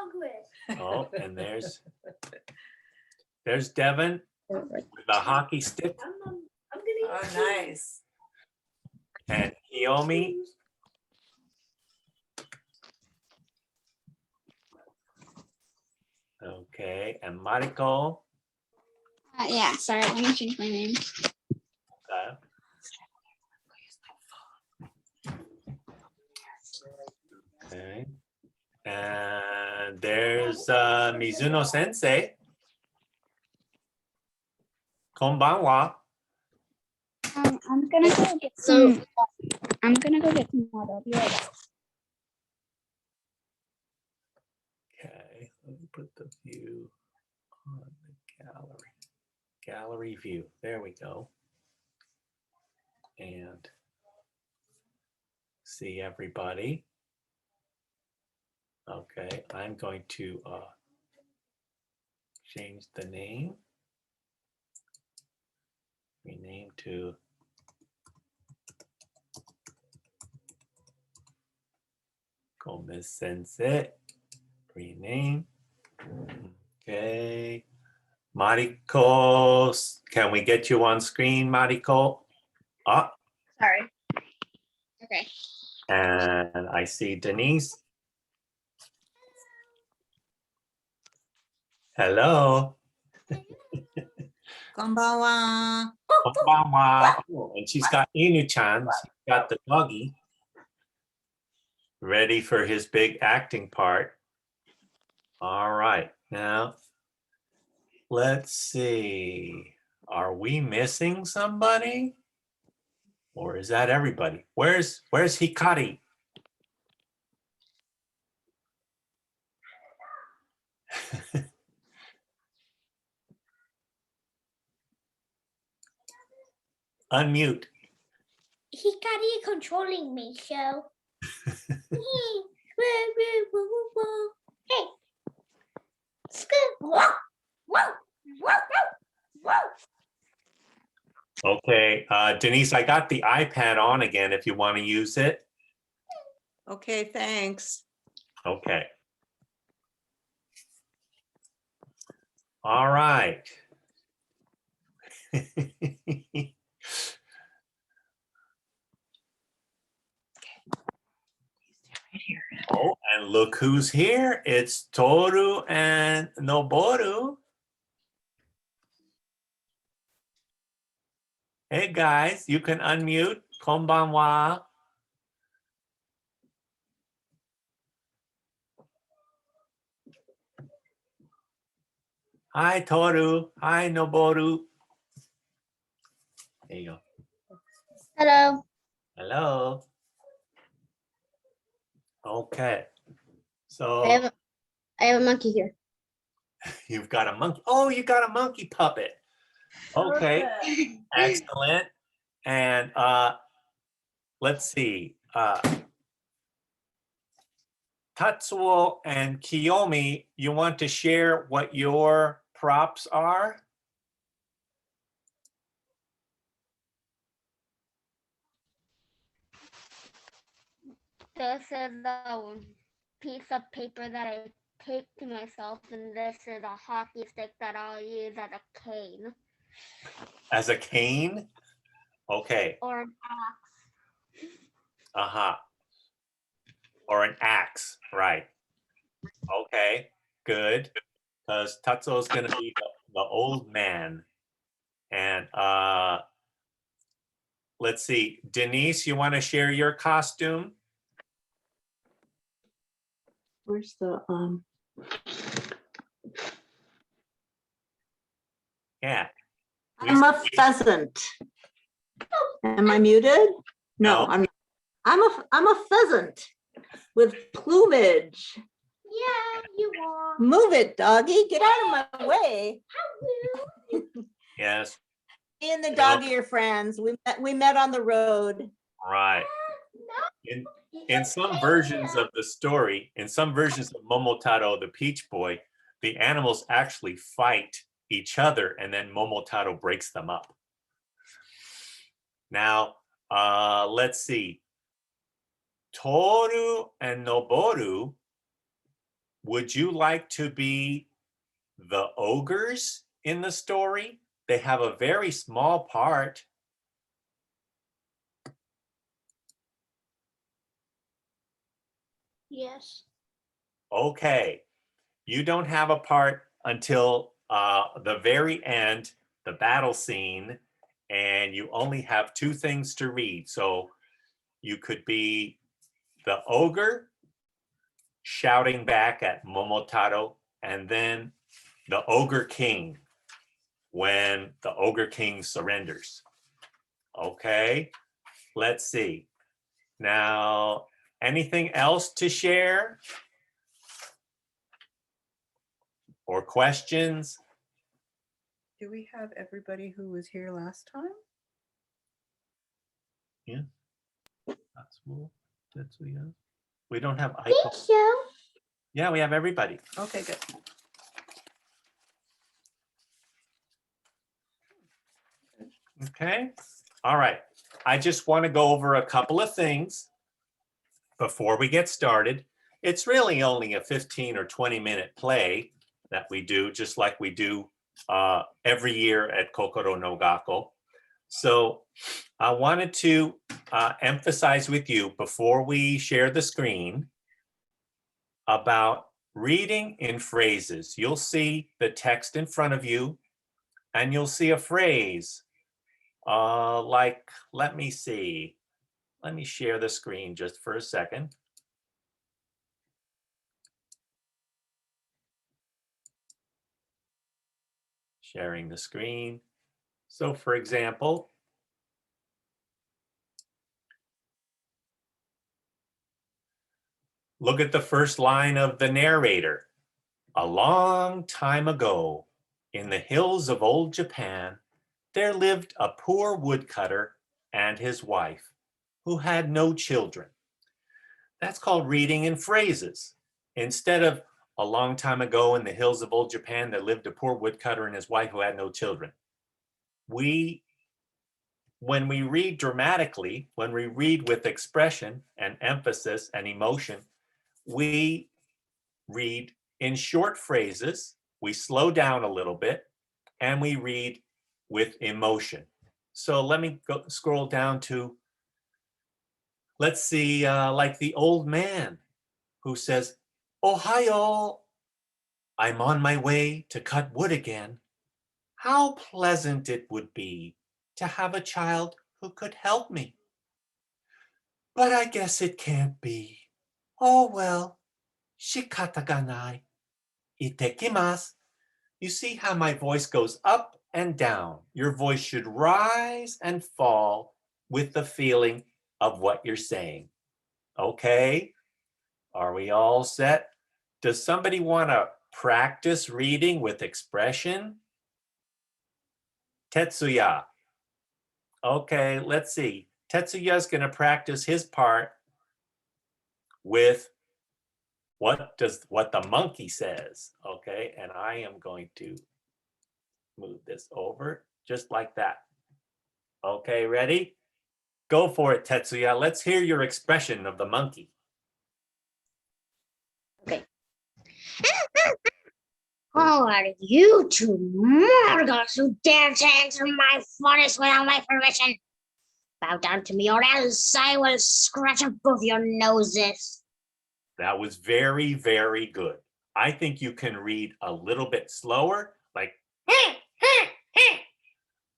progress. Oh, and there's Devin with a hockey stick. I'm gonna Oh, nice. And Kiyomi. Okay, and Mariko. Yeah, sorry, let me change my name. Okay. And there's Mizuno Sensei. Konbanwa. I'm gonna go get some. I'm gonna go get some water. I'll be right back. Okay, let me put the view on the gallery. Gallery view. There we go. And see everybody. Okay, I'm going to change the name. Rename to Gomez Sensei. Rename. Okay. Mariko, can we get you on screen, Mariko? Ah, Sorry. Okay. and I see Denise. Hello. Konbanwa. Konbanwa. Oh, and she's got Inu-chan. She's got the doggy ready for his big acting part. All right. Now, let's see. Are we missing somebody? Or is that everybody? Where's Hikari? Unmute. Hikari controlling me, so. Hey. Okay, Denise, I got the iPad on again if you want to use it. Okay, thanks. Okay. All right. Oh, and look who's here. It's Toru and Noboru. Hey guys, you can unmute. Konbanwa. Hi, Toru. Hi, Noboru. There you go. Hello. Hello. Okay. So I have a monkey here. you've got a monkey. Oh, you got a monkey puppet. Okay. Excellent. And let's see. Tatsuo and Kiyomi, you want to share what your props are? This is the piece of paper that I taped to myself, and this is a hockey stick that I'll use as a cane. As a cane? Okay. Or an axe. Uh-huh. Or an axe, right. Okay, good. Because Tatsuo's gonna be the old man. And let's see, Denise, you want to share your costume? Where's the Yeah. I'm a pheasant. Am I muted? No, No. I'm a pheasant with plumage. Yeah, you are. Move it, doggy. Get out of my way. Yes, Me and the doggy are friends. We met on the road. right. In some versions of the story, in some versions of Momotaro, the Peach Boy, the animals actually fight each other and then Momotaro breaks them up. Now, let's see. Toru and Noboru, would you like to be the ogres in the story? They have a very small part. Yes. Okay, you don't have a part until the very end, the battle scene, and you only have 2 things to read. So you could be the ogre shouting back at Momotaro, and then the ogre king when the ogre king surrenders. Okay, let's see. Now, anything else to share? Or questions? Do we have everybody who was here last time? We don't have Think Aiko. so. Yeah, we have everybody. Okay, good. Okay. All right. I just want to go over a couple of things before we get started. It's really only a 15 or 20-minute play that we do, just like we do every year at Kokoro no Gakko. So I wanted to emphasize with you before we share the screen about reading in phrases. You'll see the text in front of you, and you'll see a phrase like, let me see. Let me share the screen just for a second. Sharing the screen. So for example, look at the first line of the narrator. A long time ago, in the hills of old Japan, there lived a poor woodcutter and his wife who had no children. That's called reading in phrases. Instead of a long time ago in the hills of old Japan, there lived a poor woodcutter and his wife who had no children. When we read dramatically, when we read with expression and emphasis and emotion, we read in short phrases, we slow down a little bit, and we read with emotion. So let me scroll down to, let's see, like the old man who says, Ohayo, I'm on my way to cut wood again. How pleasant it would be to have a child who could help me. But I guess it can't be. Oh well, shikata ga nai. Itekimasu. You see how my voice goes up and down. Your voice should rise and fall with the feeling of what you're saying. Okay? Are we all set? Does somebody want to practice reading with expression? Tetsuya. Okay, let's see. Tetsuya's going to practice his part with what the monkey says. Okay, and I am going to move this over just like that. Okay, ready? Go for it, Tetsuya. Let's hear your expression of the monkey. Who are you two mortals who dare to enter my forest without my permission? Bow down to me or else I will scratch up both your noses. That was very, very good. I think you can read a little bit slower, like,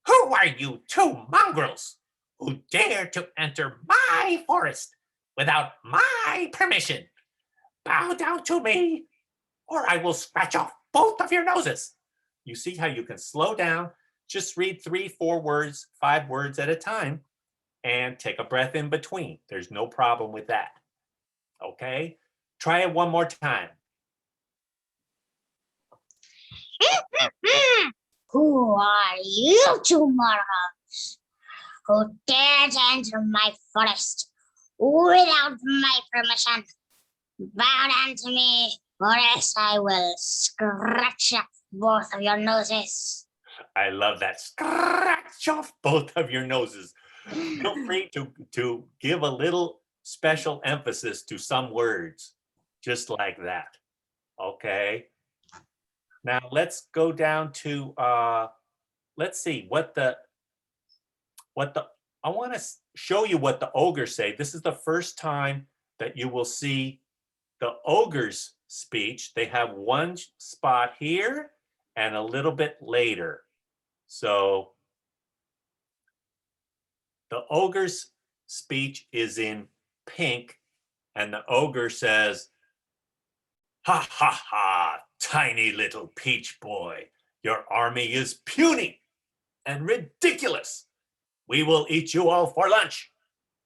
who are you two mongrels who dare to enter my forest without my permission? Bow down to me, or I will scratch off both of your noses. You see how you can slow down, just read 3, 4 words, 5 words at a time, and take a breath in between. There's no problem with that. Okay? Try it one more time. Who are you two mortals who dare to enter my forest without my permission? Bow down to me, or else I will scratch up both of your noses. I love that. Scratch off both of your noses. Feel free to give a little special emphasis to some words, just like that. Okay. Now let's go down to let's see what the I want to show you what the ogres say. This is the first time that you will see the ogre's speech. They have one spot here and a little bit later. So the ogre's speech is in pink, and the ogre says, "Ha ha ha, tiny little peach boy, your army is puny and ridiculous. We will eat you all for lunch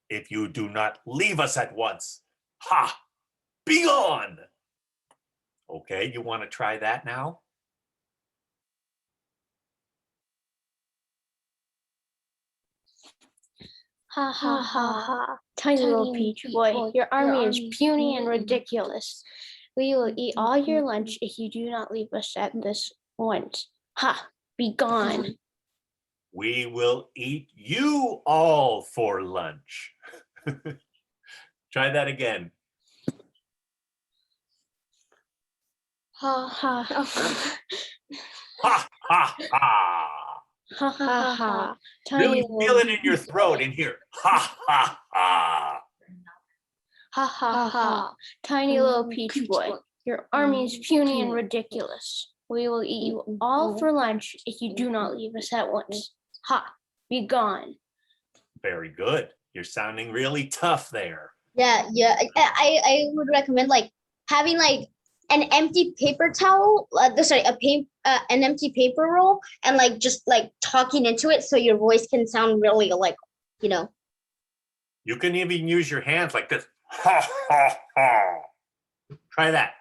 if you do not leave us at once. Ha! Be gone!" Okay, you want to try that now? Ha ha ha ha. Tiny little peach boy, your army is puny and ridiculous. We will eat all your lunch if you do not leave us at this once. Ha, be gone. We will eat you all for lunch. Try that again. Ha ha ha. Ha ha ha. Ha ha ha. Really Tiny feel little it in your throat in here. Ha ha ha. ha ha ha. Tiny little peach boy, your army is puny and ridiculous. We will eat you all for lunch if you do not leave us at once. Ha, be gone. Very good. You're sounding really tough there. Yeah. I would recommend like having like an empty paper towel, an empty paper roll, and like just like talking into it so your voice can sound really like, you know. You can even use your hands like this. Ha ha ha. Try that.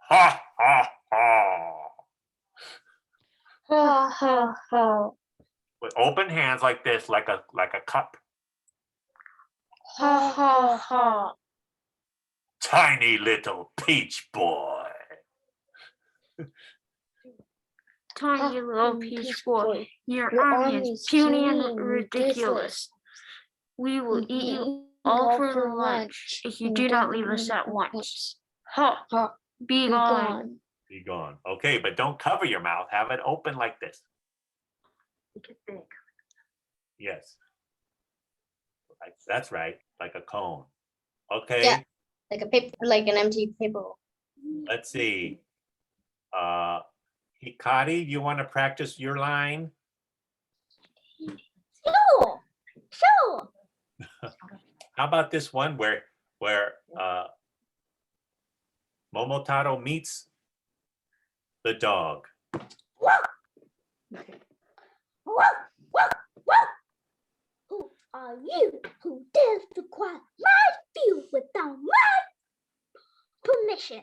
Ha ha ha. Ha ha ha. With open hands like this, like a cup. Ha ha ha. Tiny little peach boy. Tiny little peach boy, your army is puny and ridiculous. We will eat you all for lunch if you do not leave us at once. Ha, be gone. Be gone. Okay, but don't cover your mouth. Have it open like this. Yes. That's right. Like a cone. Okay. Yeah. Like a paper, like an empty paper roll. Let's see. Hikari, you want to practice your line? Sure. How about this one where Momotaro meets the dog? Who are you who dares to cross my field without my permission?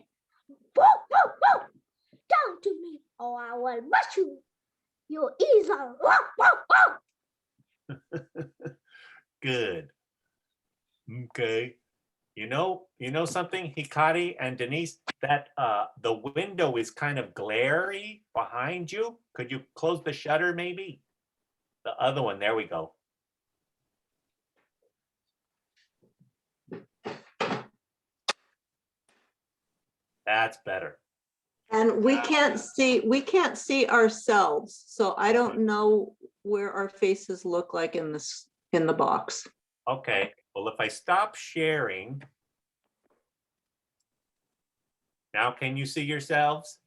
Whoa, whoa, whoa! Down to me, or I will rush you. Your ears are whoa, whoa, whoa! Good. Okay. You know something, Hikari and Denise, that the window is kind of glary behind you. Could you close the shutter maybe? The other one, there we go. That's better. And we can't see ourselves, so I don't know where our faces look like in the box. Okay, well, if I stop sharing, now can you see yourselves?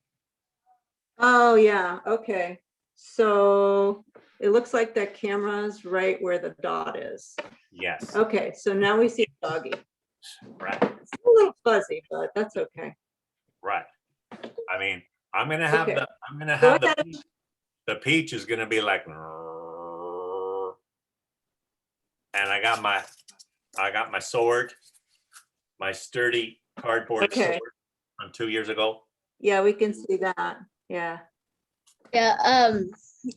Oh, yeah, okay. So it looks like that camera's right where the dot is. Yes, Okay, so now we see doggy. right, It's a little fuzzy, but that's okay. right. I mean, I'm gonna have Okay. the ahead. the peach is gonna be like, and I got my sword, my sturdy cardboard Okay. sword from 2 years ago. Yeah, we can see that. Yeah. Yeah.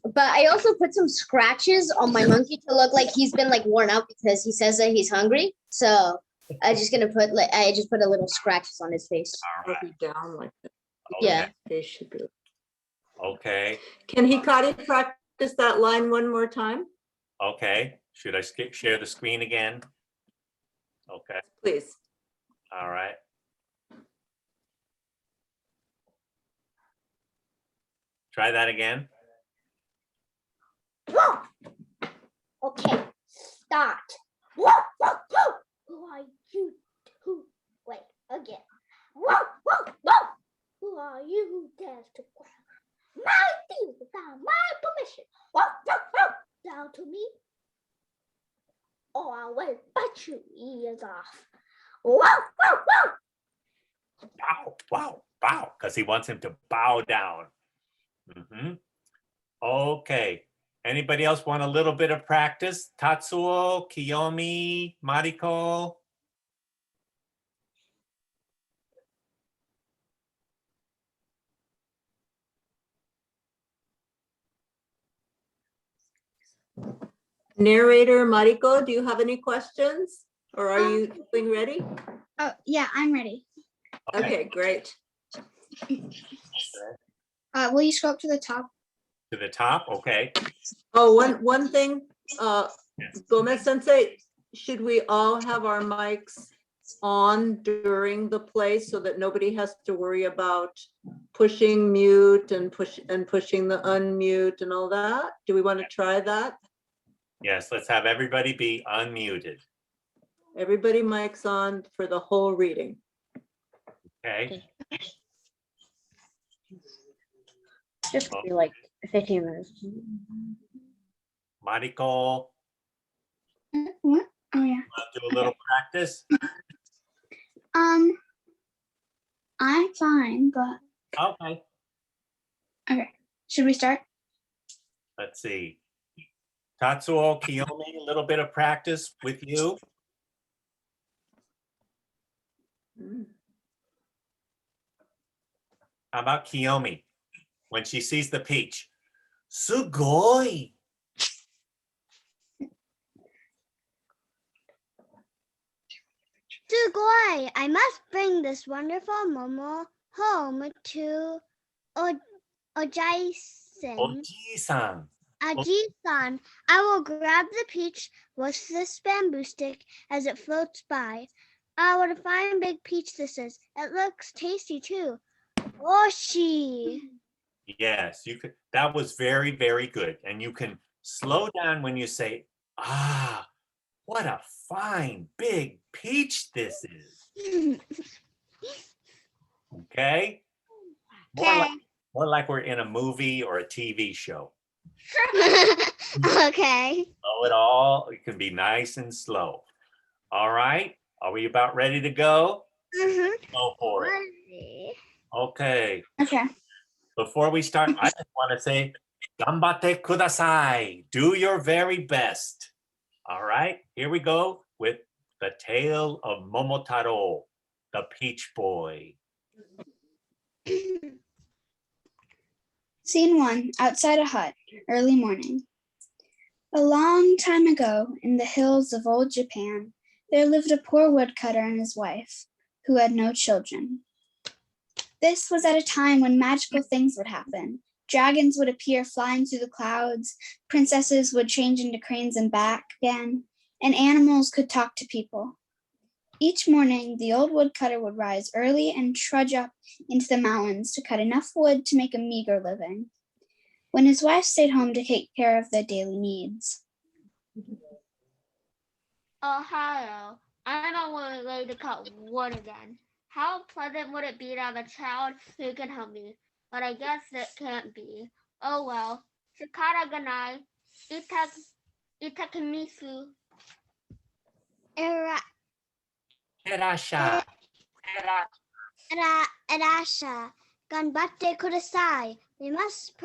But I also put some scratches on my monkey to look like he's been like worn out because he says that he's hungry. So I just put a little scratches on his face. All right. It'll be down like that. Yeah. They should be. Okay. Can Hikari practice that line one more time, Okay. Should I share the screen again? Okay. please? All right. Try that again. Okay, start. Who are you? Wait, again. Who are you who dares to grab my field without my permission? Down to me, or I will bite your ears off. Bow, bow, bow, because he wants him to bow down. Okay. Anybody else want a little bit of practice? Tatsuo, Kiyomi, Mariko? Narrator Mariko, do you have any questions? Or are you feeling ready? Oh, yeah, I'm ready. Okay, great. Will you scroll up to the top? To the top, okay. Oh, one thing, Gomez Sensei, should we all have our mics on during the play so that nobody has to worry about pushing mute and pushing the unmute and all that? Do we want to try that? Yes, let's have everybody be unmuted. Everybody mics on for the whole reading. Okay. Just be like 15 minutes. Mariko, What? Oh, yeah. want to do a little practice? I'm fine, but Okay. okay. Should we start? Let's see. Tatsuo, Kiyomi, a little bit of practice with you. How about Kiyomi? When she sees the peach. Sugoi. Sugoi, I must bring this wonderful Momo home to Ojai-san. Oji-san. Aji-san, I will grab the peach with this bamboo stick as it floats by. Oh, what a fine big peach this is. It looks tasty too. Oshi. Yes, you could. That was very, very good. And you can slow down when you say, ah, what a fine big peach this is. Okay? More like we're in a movie or a TV show. Okay. Slow it all. It can be nice and slow. All right. Are we about ready to go? Go for it. Okay. Okay. Before we start, I just want to say, Ganbatte kudasai. Do your very best. All right. Here we go with the tale of Momotaro, the Peach Boy. Scene 1, outside a hut, early morning. A long time ago, in the hills of old Japan, there lived a poor woodcutter and his wife, who had no children. This was at a time when magical things would happen. Dragons would appear flying through the clouds, princesses would change into cranes and back again, and animals could talk to people. Each morning, the old woodcutter would rise early and trudge up into the mountains to cut enough wood to make a meager living, when his wife stayed home to take care of their daily needs. Ohio, I don't want to go to cut wood again. How pleasant would it be to have a child who can help me? But I guess it can't be. Oh well. Shikara ganai, itakimisu. Terasha. Erasha, ganbatte kudasai. We must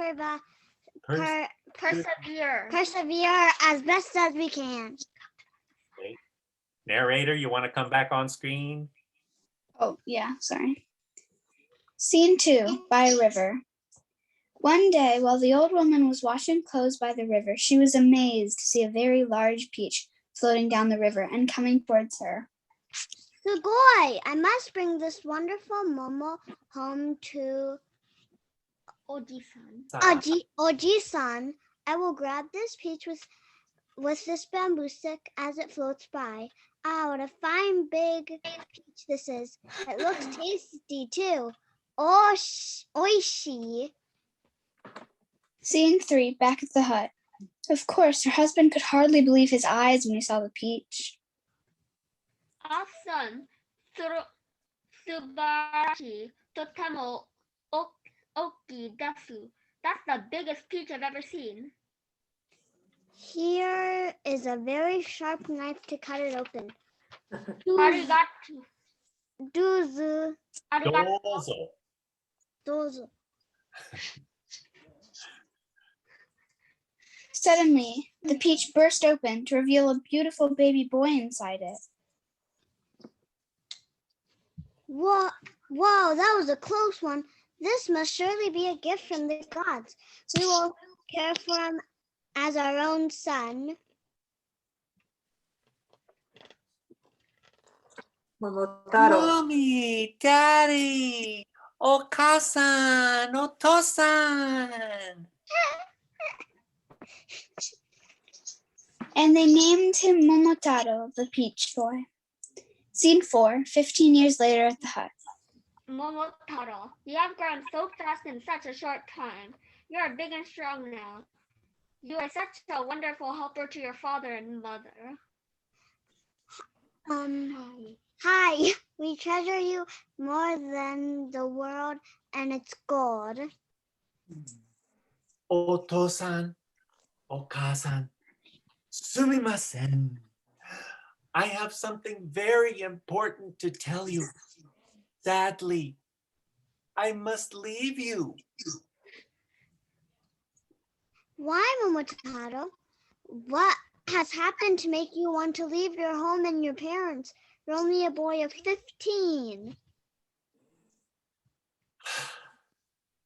Persevere. persevere as best as we can. Narrator, you want to come back on screen? Oh, yeah, sorry. Scene 2, by a river. One day, while the old woman was washing clothes by the river, she was amazed to see a very large peach floating down the river and coming towards her. Sugoi, I must bring this wonderful Momo home to Oji-san. Oji-san. I will grab this peach with this bamboo stick as it floats by. Ah, what a fine big peach this is. It looks tasty too. Oishi. Scene 3, back at the hut. Of course, her husband could hardly believe his eyes when he saw the peach. Ah, son, Subarashi, Totemo, Oki, Desu. That's the biggest peach I've ever seen. Here is a very sharp knife to cut it open. Arigato. Dozu. Arigato. Dozo. Dozu. Suddenly, the peach burst open to reveal a beautiful baby boy inside it. Whoa, that was a close one. This must surely be a gift from the gods. We will care for him as our own son. Momotaro. Mommy, Daddy, Okasan, Otosan. And they named him Momotaro, the peach boy. Scene 4, 15 years later at the hut. Momotaro, you have grown so fast in such a short time. You are big and strong now. You are such a wonderful helper to your father and mother. Hi, we treasure you more than the world and its gold. Otosan, Okasan, sumimasen. I have something very important to tell you. Sadly, I must leave you. Why, Momotaro? What has happened to make you want to leave your home and your parents? You're only a boy of 15.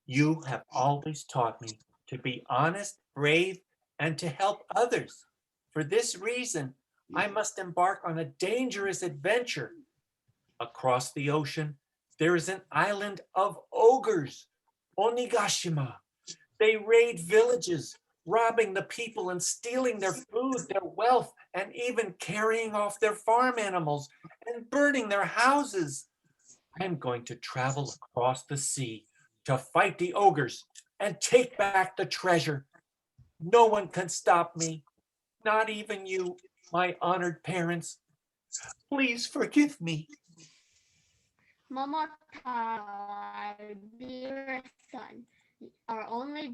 You have always taught me to be honest, brave, and to help others. For this reason, I must embark on a dangerous adventure. Across the ocean, there is an island of ogres, Onigashima. They raid villages, robbing the people and stealing their food, their wealth, and even carrying off their farm animals and burning their houses. I'm going to travel across the sea to fight the ogres and take back the treasure. No one can stop me, not even you, my honored parents. Please forgive me. Momotaro, dear son, our only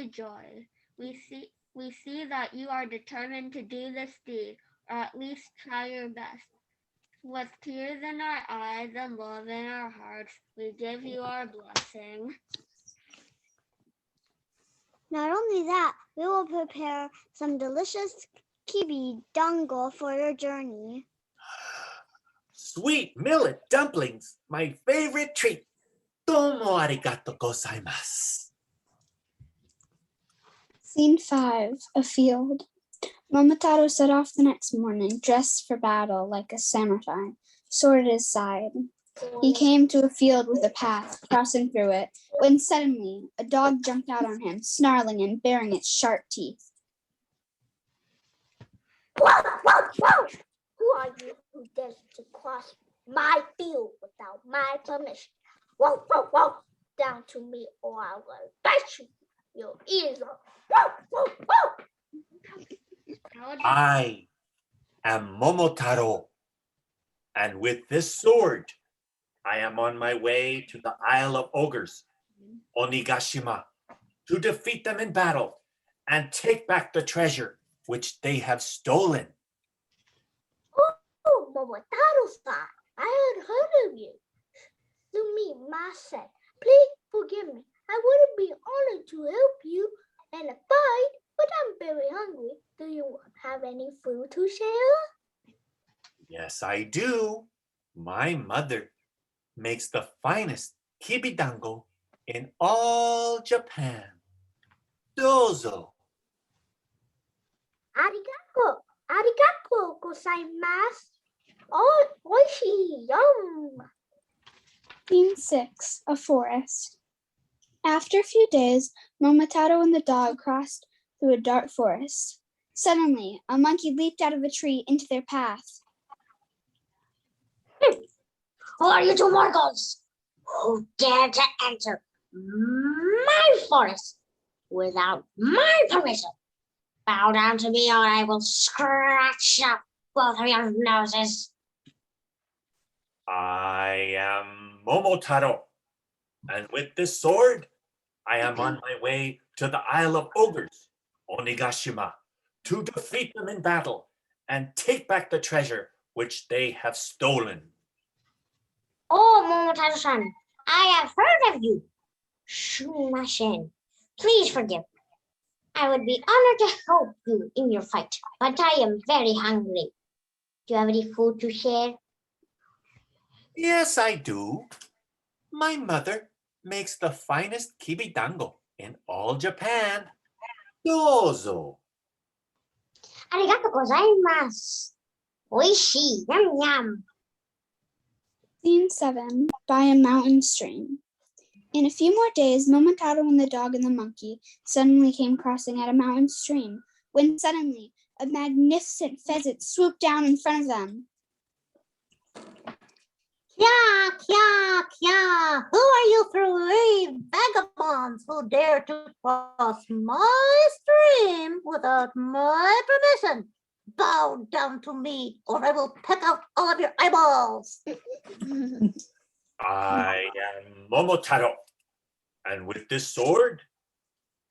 joy. We see that you are determined to do this deed, or at least try your best. With tears in our eyes and love in our hearts, we give you our blessing. Not only that, we will prepare some delicious kibi dango for your journey. Sweet millet dumplings, my favorite treat. Domo arigato gozaimasu. Scene 5, a field. Momotaro set off the next morning, dressed for battle like a samurai, sword at his side. He came to a field with a path, crossing through it, when suddenly a dog jumped out on him, snarling and baring its sharp teeth. Whoa, whoa, whoa! Who are you who dares to cross my field without my permission? Whoa, whoa, whoa! Down to me or I will bite you. Your ears off. Whoa, whoa, whoa! I am Momotaro, and with this sword, I am on my way to the Isle of Ogres, Onigashima, to defeat them in battle and take back the treasure which they have stolen. Oh, Momotaro-san, I had heard of you. Sumimasen, please forgive me. I wouldn't be honored to help you in a fight, but I'm very hungry. Do you have any food to share? Yes, I do. My mother makes the finest kibidango in all Japan. Dozo. Arigato gozaimasu. Oh, oishi, yum. Scene 6, a forest. After a few days, Momotaro and the dog crossed through a dark forest. Suddenly, a monkey leaped out of a tree into their path. Who are you two mortals? Who dare to enter my forest? without my permission. Bow down to me or I will scratch up both of your noses. I am Momotaro, and with this sword, I am on my way to the Isle of Ogres, Onigashima, to defeat them in battle and take back the treasure which they have stolen. Oh, Momotaro-san, I have heard of you. Shumashin, please forgive me. I would be honored to help you in your fight, but I am very hungry. Do you have any food to share? Yes, I do. My mother makes the finest kibidango in all Japan. Dozo. Arigato gozaimasu. Oishii, yum yum. Scene 7. By a mountain stream. In a few more days, Momotaro and the dog and the monkey suddenly came crossing at a mountain stream, when suddenly a magnificent pheasant swooped down in front of them. Kya, kya, kya. Who are you three vagabonds who dare to cross my stream without my permission? Bow down to me or I will peck out all of your eyeballs. I am Momotaro, and with this sword,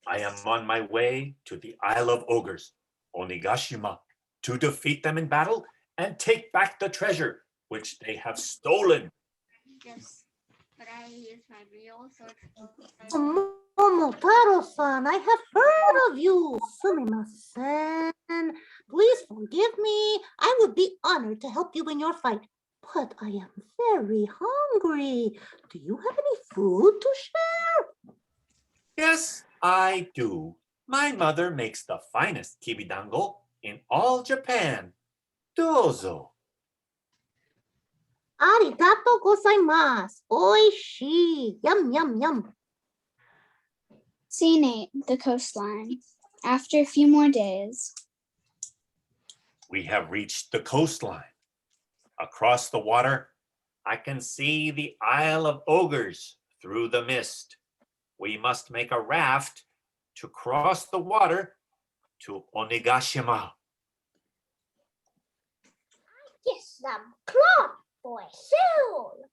I am on my way to the Isle of Ogres, Onigashima, to defeat them in battle and take back the treasure which they have stolen. Yes, but I use my real sword. Momotaro-san, I have heard of you. Sumimasen. Please forgive me. I would be honored to help you in your fight, but I am very hungry. Do you have any food to share? Yes, I do. My mother makes the finest kibidango in all Japan. Dozo. Arigato gozaimasu. Oishii. Yum, yum, yum. Scene 8. The coastline. After a few more days. We have reached the coastline. Across the water, I can see the Isle of Ogres through the mist. We must make a raft to cross the water to Onigashima. Get some cloth for a sail.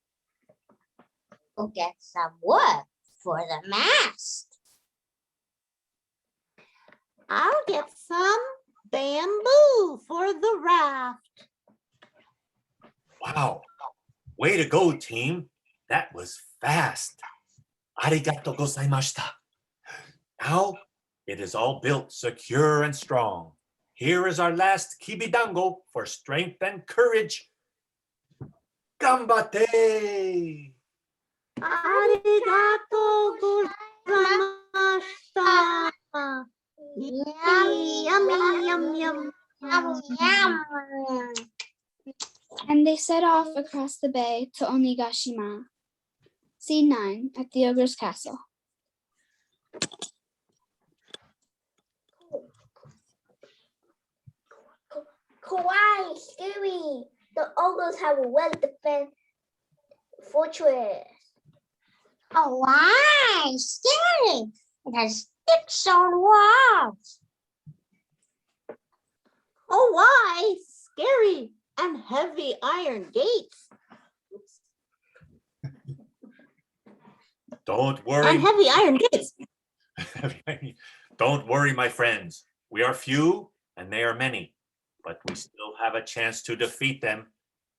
Go get some wood for the mast. I'll get some bamboo for the raft. Wow, way to go, team. That was fast. Arigato gozaimashita. Now it is all built secure and strong. Here is our last kibidango for strength and courage. Gambate! Arigato gozaimashita. Yummy, yummy, yum, yum. Yum, yum. And they set off across the bay to Onigashima. Scene 9. At the ogre's castle. Kawaii, scary. The ogres have a well-defended fortress. Oh, why? Scary. It has thick stone walls. Oh, why? Scary and heavy iron gates. Don't worry. And heavy iron gates. Don't worry, my friends. We are few and they are many, but we still have a chance to defeat them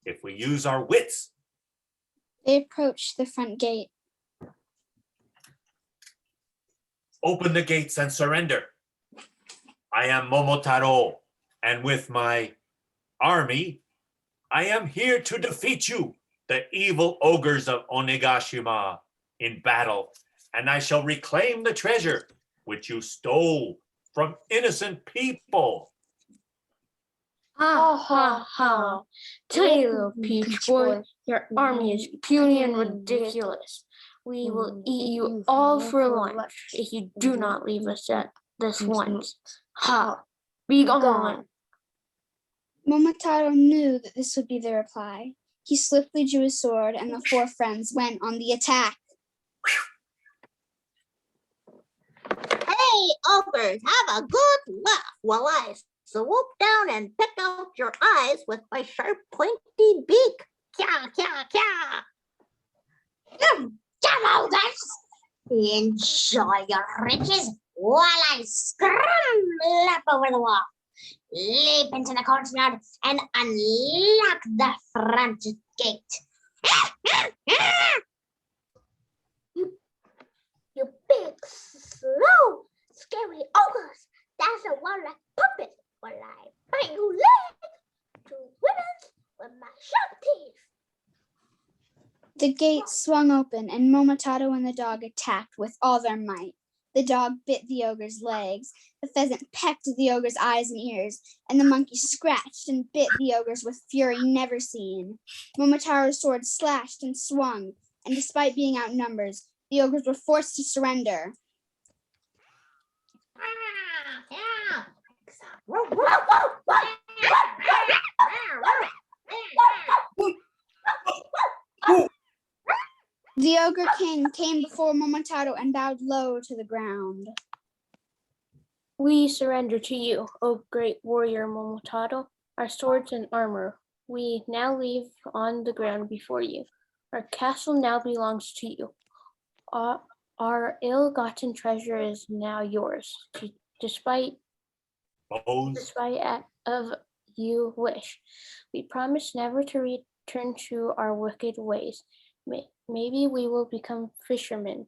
if we use our wits. They approached the front gate. Open the gates and surrender. I am Momotaro, and with my army, I am here to defeat you, the evil ogres of Onigashima, in battle, and I shall reclaim the treasure which you stole from innocent people. Ha ha ha. Tiny little peach boy, your army is puny and ridiculous. We will eat you all for lunch if you do not leave us at this once. Ha! Be gone. Momotaro knew that this would be the reply. He swiftly drew his sword, and the four friends went on the attack. Hey, ogres have a good laugh while I swoop down and pick out your eyes with my sharp, pointy beak. Kya, kya, kya. Come ogres, enjoy your riches while I scramble up over the wall, leap into the courtyard, and unlock the front gate. You big, slow, scary ogres. That's a one like puppet. While I bite your leg to ribbons with my sharp teeth. The gate swung open, and Momotaro and the dog attacked with all their might. The dog bit the ogre's legs, the pheasant pecked the ogre's eyes and ears, and the monkey scratched and bit the ogres with fury never seen. Momotaro's sword slashed and swung, and despite being outnumbered, the ogres were forced to surrender. The ogre king came before Momotaro and bowed low to the ground. We surrender to you, O great warrior Momotaro, our swords and armor. We now leave on the ground before you. Our castle now belongs to you. Our ill-gotten treasure is now yours, despite of you wish. We promise never to return to our wicked ways. Maybe we will become fishermen.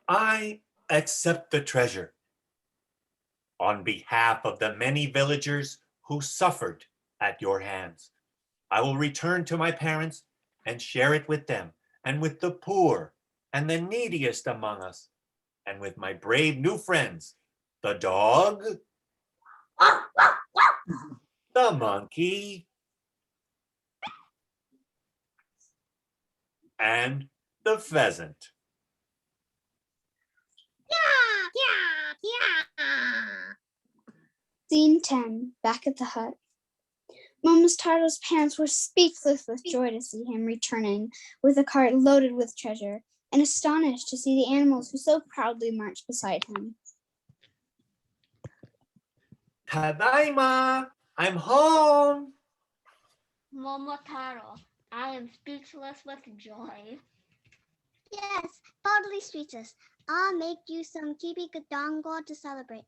I accept the treasure on behalf of the many villagers who suffered at your hands. I will return to my parents and share it with them and with the poor and the neediest among us and with my brave new friends, the dog, the monkey, and the pheasant. Scene 10, back at the hut. Momotaro's parents were speechless with joy to see him returning with a cart loaded with treasure, and astonished to see the animals who so proudly marched beside him. Tadaima, I'm home. Momotaro, I am speechless with joy. Yes, totally speechless. I'll make you some kibikadango to celebrate.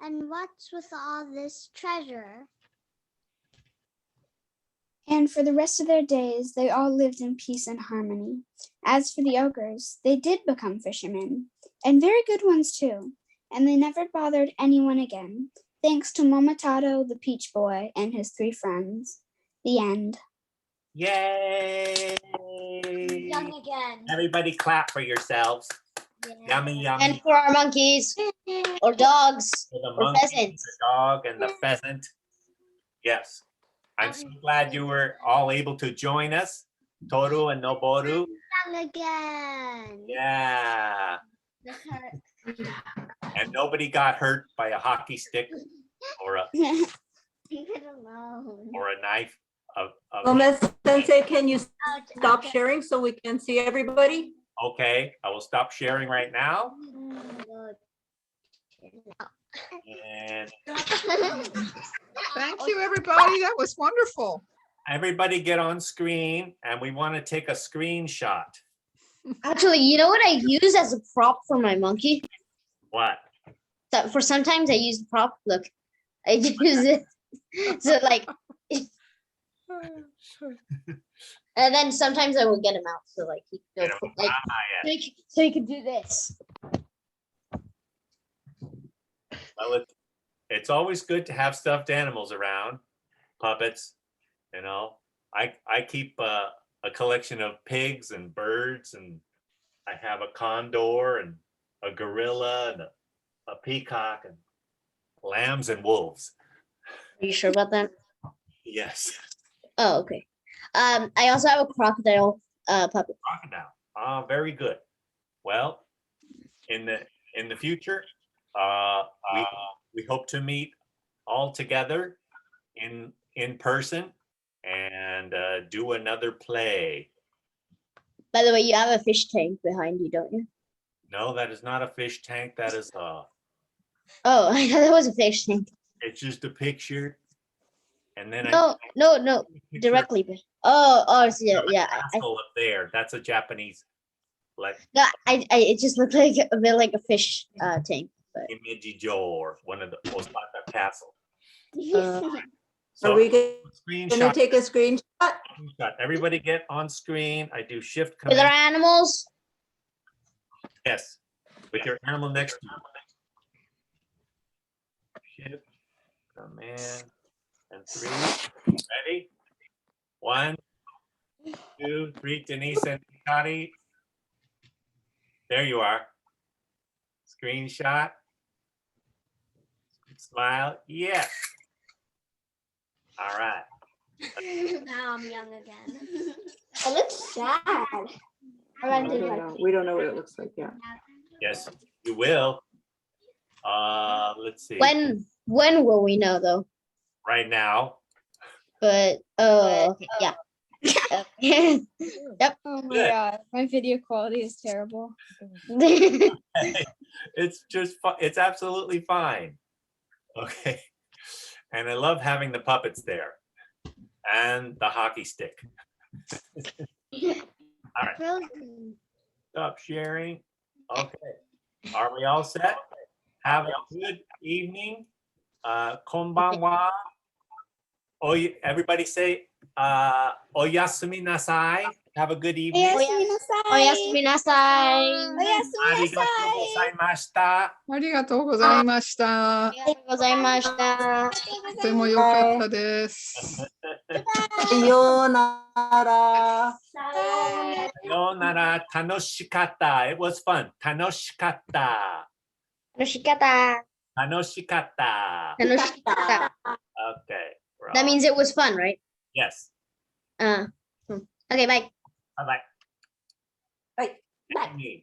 And what's with all this treasure? And for the rest of their days, they all lived in peace and harmony. As for the ogres, they did become fishermen, and very good ones too, and they never bothered anyone again, thanks to Momotaro, the Peach Boy, and his 3 friends. The end. Yay! Young again. Everybody clap for yourselves. Yummy, yummy. And for our monkeys, or dogs, For the or monkey, pheasants. the dog, and the pheasant. Yes. I'm so glad you were all able to join us, Toru and Noboru. Young again. Yeah. And nobody got hurt by a hockey stick or a Leave it alone. or a knife. Gomez Sensei, can you stop sharing so we can see everybody? Okay, I will stop sharing right now. And Thank you, everybody. That was wonderful. everybody get on screen, and we want to take a screenshot. Actually, you know what I use as a prop for my monkey? What? So for sometimes I use the prop. Look, I use it. So like, and then sometimes I will get him out. So like he could go like, Yeah. so he could do this. Well, it's always good to have stuffed animals around, puppets. You know, I keep a collection of pigs and birds, and I have a condor and a gorilla and a peacock and lambs and wolves. Are you sure about that? Yes. Oh, okay. I also have a crocodile puppet. Crocodile. Ah, very good. Well, in the future, we hope to meet all together in person and do another play. By the way, you have a fish tank behind you, don't you? No, that is not a fish tank. That is Oh, I thought that was a fish tank. it's just a picture. And then No, picture directly. Oh, so of a yeah. castle up there. That's a Japanese like No, it just looked like a bit like a fish tank. But Imejijor, one of the Osaka castle. Are we gonna Screenshot. take a screenshot? Screenshot. Everybody get on screen. I do shift with our command. animals. Yes, with your animal next to you. Shift command and 3. Ready? 1, 2, 3. Denise and Scotty. There you are. Screenshot. Smile. Yes. All right. Now I'm young again. It looks sad. We don't know what it looks like yet. Yes, you will. Let's see. When will we know though? Right now. But okay, yeah. Okay. Oh my Good. god, my video quality is terrible. It's just it's absolutely fine. Okay. And I love having the puppets there and the hockey stick. All right. Frozen. Stop sharing. Okay. Are we all set? Have a good evening. Konbanwa. Everybody say oyasumi nasai. Have a good evening. Oyasumi nasai. Arigatou gozaimashita. ありがとうございました。 Gozaimashita. とても良かったです。さようなら。 Sayonara, tanoshikatta. It was fun. Tanoshikatta. Tanoshikata. Tanoshikatta. Tanoshikata. Okay. we're That all- means it was fun, right? yes. Okay, bye. Bye bye. Bye. Bye.